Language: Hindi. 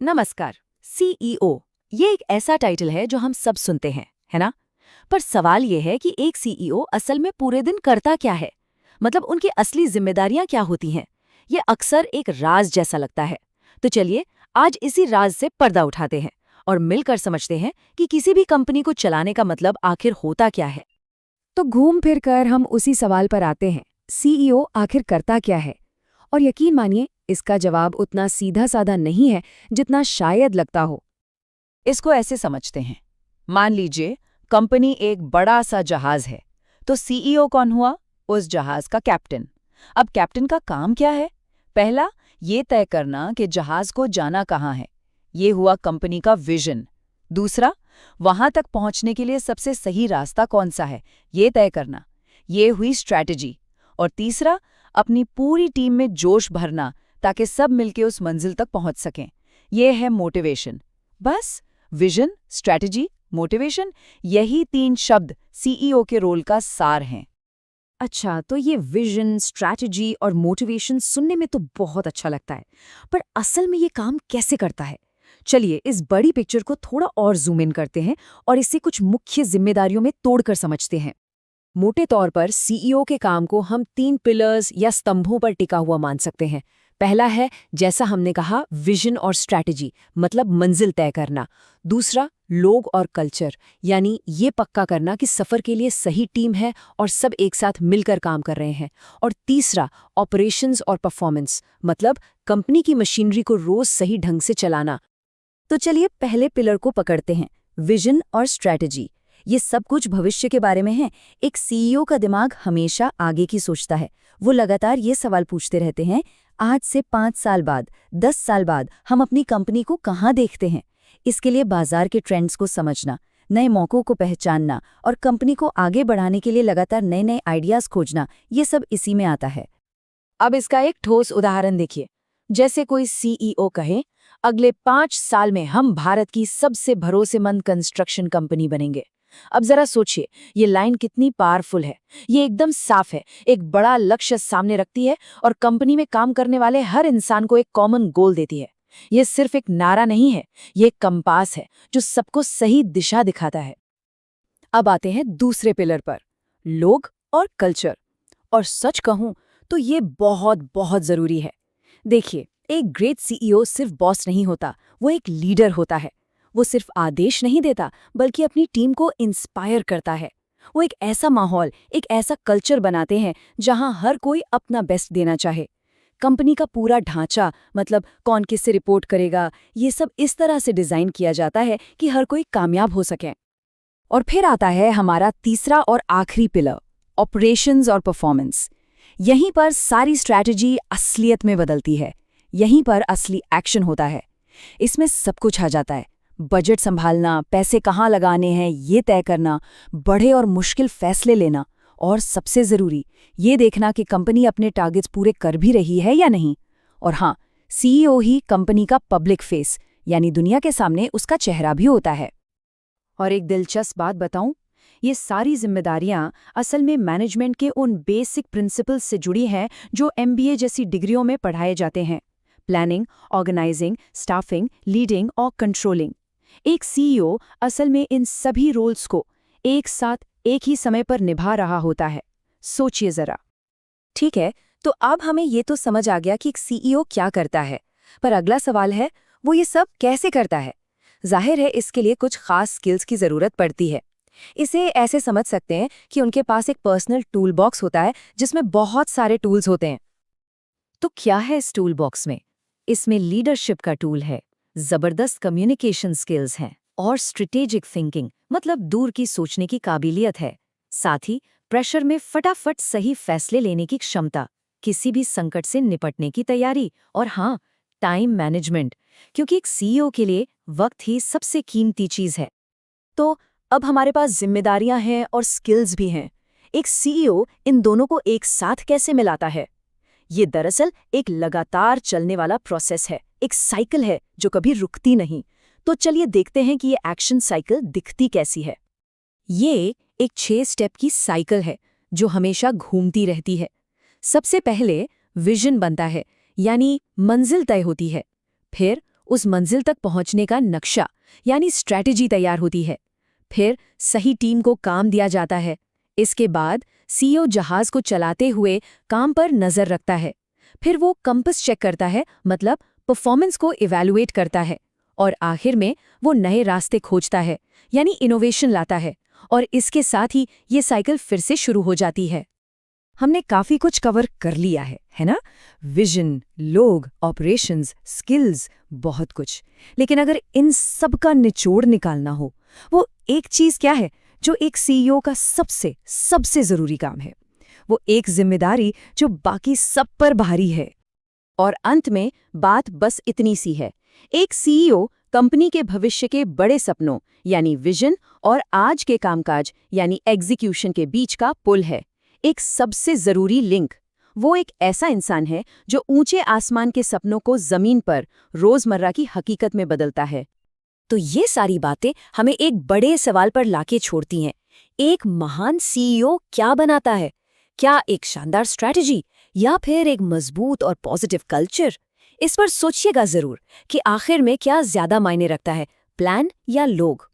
नमस्कार। सीईओ ये एक ऐसा टाइटल है जो हम सब सुनते हैं, है ना? पर सवाल ये है कि एक सीईओ असल में पूरे दिन करता क्या है? मतलब उनकी असली जिम्मेदारियां क्या होती हैं? ये अक्सर एक राज जैसा लगता है। तो चलिए आज इसी राज से पर्दा उठाते हैं और मिलकर समझते हैं कि किसी भी कंपनी को चलाने का मतलब आखिर होता क्या है। तो घूम फिर कर हम उसी सवाल पर आते हैं, सीईओ आखिर करता क्या है? और यकीन मानिए, इसका जवाब उतना सीधा साधा नहीं है जितना शायद लगता हो। इसको ऐसे समझते हैं, मान लीजिए कंपनी एक बड़ा सा जहाज है, तो सीईओ कौन हुआ? उस जहाज का कैप्टन। अब कैप्टन का काम क्या है? पहला, ये तय करना कि जहाज को जाना कहाँ है। ये हुआ कंपनी का विजन। दूसरा, वहां तक पहुंचने के लिए सबसे सही रास्ता कौन सा है, ये तय करना। ये हुई स्ट्रैटेजी। और तीसरा, अपनी पूरी टीम में जोश भरना ताकि सब मिलके उस मंजिल तक पहुंच सकें। ये है मोटिवेशन। बस विजन, स्ट्रैटेजी, मोटिवेशन, यही 3 शब्द सीईओ के रोल का सार हैं। अच्छा, तो ये विजन, स्ट्रैटेजी और मोटिवेशन सुनने में तो बहुत अच्छा लगता है, पर असल में ये काम कैसे करता है? चलिए इस बड़ी पिक्चर को थोड़ा और जूम इन करते हैं और इसे कुछ मुख्य जिम्मेदारियों में तोड़कर समझते हैं। मोटे तौर पर सीईओ के काम को हम 3 पिलर्स या स्तंभों पर टिका हुआ मान सकते हैं। पहला है, जैसा हमने कहा, विजन और स्ट्रैटेजी, मतलब मंजिल तय करना। दूसरा, लोग और कल्चर, यानी ये पक्का करना कि सफर के लिए सही टीम है और सब एक साथ मिलकर काम कर रहे हैं। और तीसरा, ऑपरेशंस और परफॉर्मेंस, मतलब कंपनी की मशीनरी को रोज सही ढंग से चलाना। तो चलिए पहले पिलर को पकड़ते हैं, विजन और स्ट्रैटेजी। ये सब कुछ भविष्य के बारे में है। एक सीईओ का दिमाग हमेशा आगे की सोचता है। वो लगातार ये सवाल पूछते रहते हैं, आज से 5 साल बाद, 10 साल बाद हम अपनी कंपनी को कहाँ देखते हैं? इसके लिए बाजार के ट्रेंड्स को समझना, नए मौकों को पहचानना और कंपनी को आगे बढ़ाने के लिए लगातार नए नए आइडियाज खोजना, ये सब इसी में आता है। अब इसका एक ठोस उदाहरण देखिए। जैसे कोई सीईओ कहे, अगले 5 साल में हम भारत की सबसे भरोसेमंद कंस्ट्रक्शन कंपनी बनेंगे। अब जरा सोचिए, ये लाइन कितनी पावरफुल है। ये एकदम साफ है, एक बड़ा लक्ष्य सामने रखती है और कंपनी में काम करने वाले हर इंसान को एक कॉमन गोल देती है। ये सिर्फ एक नारा नहीं है, ये एक कंपास है जो सबको सही दिशा दिखाता है। अब आते हैं दूसरे पिलर पर, लोग और कल्चर। और सच कहूं तो ये बहुत बहुत जरूरी है। देखिए, एक ग्रेट सीईओ सिर्फ बॉस नहीं होता, वो एक लीडर होता है। वो सिर्फ आदेश नहीं देता, बल्कि अपनी टीम को इंस्पायर करता है। वो एक ऐसा माहौल, एक ऐसा कल्चर बनाते हैं जहां हर कोई अपना बेस्ट देना चाहे। कंपनी का पूरा ढांचा, मतलब कौन किससे रिपोर्ट करेगा, ये सब इस तरह से डिजाइन किया जाता है कि हर कोई कामयाब हो सके। और फिर आता है हमारा तीसरा और आखिरी पिलर, ऑपरेशंस और परफॉर्मेंस। यहीं पर सारी स्ट्रैटेजी असलियत में बदलती है। यहीं पर असली एक्शन होता है। इसमें सब कुछ आ जाता है, बजट संभालना, पैसे कहाँ लगाने हैं ये तय करना, बड़े और मुश्किल फैसले लेना, और सबसे ज़रूरी ये देखना कि कंपनी अपने टारगेट्स पूरे कर भी रही है या नहीं। और हाँ, सीईओ ही कंपनी का पब्लिक फेस, यानी दुनिया के सामने उसका चेहरा भी होता है। और एक दिलचस्प बात बताऊं, ये सारी जिम्मेदारियां असल में मैनेजमेंट के उन बेसिक प्रिंसिपल्स से जुड़ी हैं जो एमबीए जैसी डिग्रियों में पढ़ाए जाते हैं। प्लानिंग, ऑर्गेनाइजिंग, स्टाफिंग, लीडिंग और कंट्रोलिंग। एक सीईओ असल में इन सभी रोल्स को एक साथ एक ही समय पर निभा रहा होता है। सोचिए जरा। ठीक है, तो अब हमें ये तो समझ आ गया कि एक सीईओ क्या करता है, पर अगला सवाल है, वो ये सब कैसे करता है? जाहिर है इसके लिए कुछ खास स्किल्स की जरूरत पड़ती है। इसे ऐसे समझ सकते हैं कि उनके पास एक पर्सनल टूल बॉक्स होता है जिसमें बहुत सारे टूल्स होते हैं। तो क्या है इस टूल बॉक्स में? इसमें लीडरशिप का टूल है, जबरदस्त कम्युनिकेशन स्किल्स हैं और स्ट्रेटेजिक थिंकिंग, मतलब दूर की सोचने की काबिलियत है। साथ ही प्रेशर में फटाफट सही फैसले लेने की क्षमता, किसी भी संकट से निपटने की तैयारी, और हाँ, टाइम मैनेजमेंट, क्योंकि एक सीईओ के लिए वक्त ही सबसे कीमती चीज है। तो अब हमारे पास जिम्मेदारियां हैं और स्किल्स भी हैं। एक सीईओ इन दोनों को एक साथ कैसे मिलाता है? ये दरअसल एक लगातार चलने वाला प्रोसेस है, एक साइकिल है जो कभी रुकती नहीं। तो चलिए देखते हैं कि ये एक्शन साइकिल दिखती कैसी है। ये एक 6 स्टेप की साइकिल है जो हमेशा घूमती रहती है। सबसे पहले विजन बनता है, यानी मंजिल तय होती है। फिर उस मंजिल तक पहुंचने का नक्शा यानी स्ट्रैटेजी तैयार होती है। फिर सही टीम को काम दिया जाता है। इसके बाद सीईओ जहाज को चलाते हुए काम पर नजर रखता है। फिर वो कंपास चेक करता है, मतलब परफॉर्मेंस को इवैल्यूएट करता है। और आखिर में वो नए रास्ते खोजता है, यानी इनोवेशन लाता है। और इसके साथ ही ये साइकिल फिर से शुरू हो जाती है। हमने काफी कुछ कवर कर लिया है ना? विजन, लोग, ऑपरेशंस, स्किल्स, बहुत कुछ। लेकिन अगर इन सब का निचोड़ निकालना हो, वो एक चीज क्या है जो एक सीईओ का सबसे जरूरी काम है? वो एक जिम्मेदारी जो बाकी सब पर भारी है। और अंत में बात बस इतनी सी है। एक सीईओ कंपनी के भविष्य के बड़े सपनों यानी विजन और आज के कामकाज यानी एग्जीक्यूशन के बीच का पुल है। एक सबसे जरूरी लिंक। वो एक ऐसा इंसान है जो ऊंचे आसमान के सपनों को जमीन पर रोजमर्रा की हकीकत में बदलता है। तो ये सारी बातें हमें एक बड़े सवाल पर लाके छोड़ती हैं। एक महान सीईओ क्या बनाता है? क्या एक शानदार स्ट्रैटेजी या फिर एक मजबूत और पॉजिटिव कल्चर? इस पर सोचिएगा जरूर कि आखिर में क्या ज्यादा मायने रखता है, प्लान या लोग।